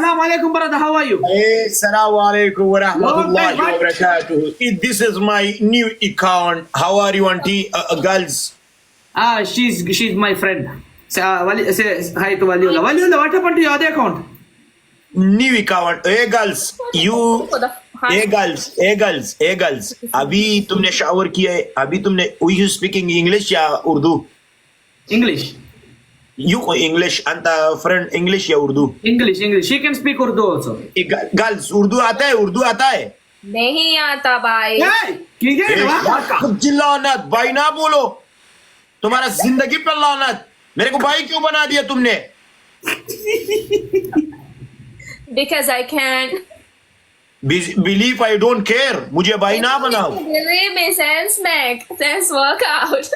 Assalamu alaikum, brother. How are you? Hey, Assalamu alaikum wa rahmatullahi wa barakatuh. This is my new account. How are you, auntie? Girls. She's my friend. Say hi to Waliullah. Waliullah, what happened to your other account? New account. Hey, girls. You. Hey, girls. अभी तुमने shower किया है? अभी तुमने you speaking English या Urdu? English. You English. Anta friend English या Urdu? English. She can speak Urdu also. Girls, Urdu आता है? नहीं आता भाई. ठीक है. लानत भाई ना बोलो. तुम्हारा जिंदगी पर लानत. मेरे को भाई क्यों बना दिया तुमने? Because I can. Believe I don't care. मुझे भाई ना बनाओ. Believe me, sense work out.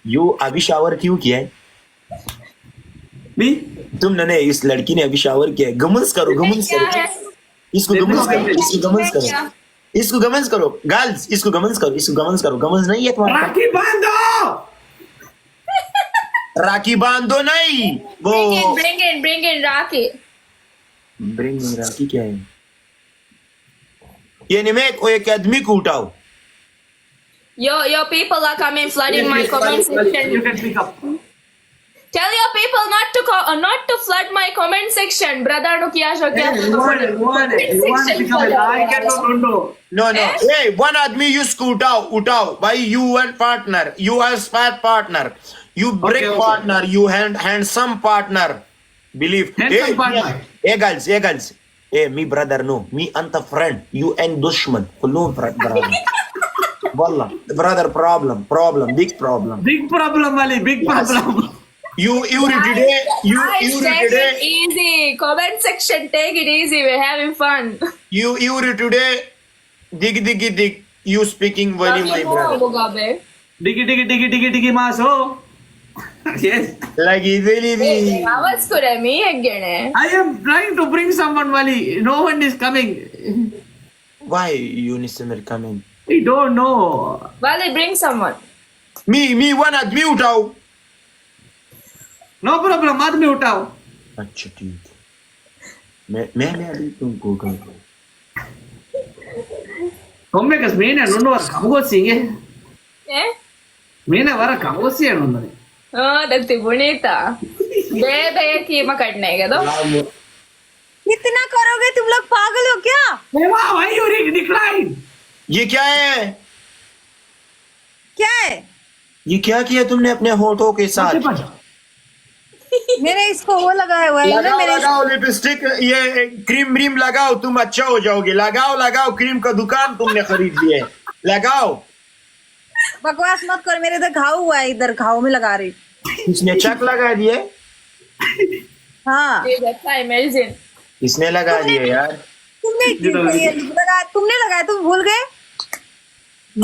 You अभी शावर क्यों किया है? तुमने इस लड़की ने अभी शावर किया है. गमन्स करो. इसको गमन्स करो. गर्ल्स, इसको गमन्स करो. गमन्स नहीं है तुम्हारा? राखी बांधो नहीं. वो Bring in Rocky. Bring in राखी क्या है? ये नहीं मैं कोई एक आदमी को उठाओ. Your people are coming flooding my comment section. You can speak up. Tell your people not to flood my comment section. Brother, no kiya jo kya? No. Hey, one आदमी इसको उठाओ. भाई you and partner. You are smart partner. You break partner. You handsome partner. Believe. Handsome partner. Hey girls. Hey, me brother no. Me anta friend. You and dushman. Kullu brother. Wallah. Brother problem. Big problem. Big problem, Ali. Big problem. You today. Take it easy. Comment section, take it easy. We're having fun. You today. Dig. You speaking very my brother. Digi maso. Yes. Lagi deli. आवाज को रे मी again. I am trying to bring someone, Wali. No one is coming. Why you need coming? We don't know. Wali, bring someone. Me one आदमी उठाओ. No problem. आदमी उठाओ. अच्छा ठीक. मैं अभी तुमको कहूँ. Come kas meena nunnu var kamugo singe. Meena var kamugo singe nunnu. दत्ती बुनीता बे की मकड़ने के दो. कितना करोगे तुम लोग? पागल हो क्या? Why you decline? ये क्या है? ये क्या किया तुमने अपने होठों के साथ? मैंने इसको वो लगाया हुआ है ना. लगाओ लिपस्टिक. ये क्रीम लगाओ. तुम अच्छा हो जाओगे. लगाओ क्रीम का दुकान तुमने खरीद लिया है. लगाओ. बकवास मत कर. मेरे इधर घाव हुआ है. इधर घाव में लगा रही. इसने चक लगा दिए. हाँ, इसने लगा दिए यार. तुमने लगाया. तुम भूल गए?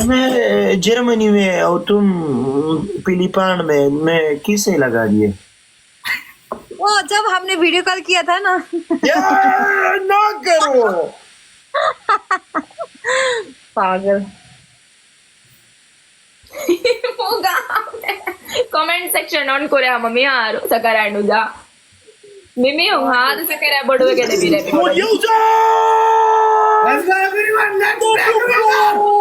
मैं जर्मनी में और तुम फिलिपाइन में. मैं किसे लगा दिए? वो जब हमने वीडियो कॉल किया था ना. यार ना करो. पागल. कमेंट सेक्शन ऑन करे मम्मी यार सकरांडू जा मिमी हाथ सकरा बडवे के दे. Let's go everyone. Let's go.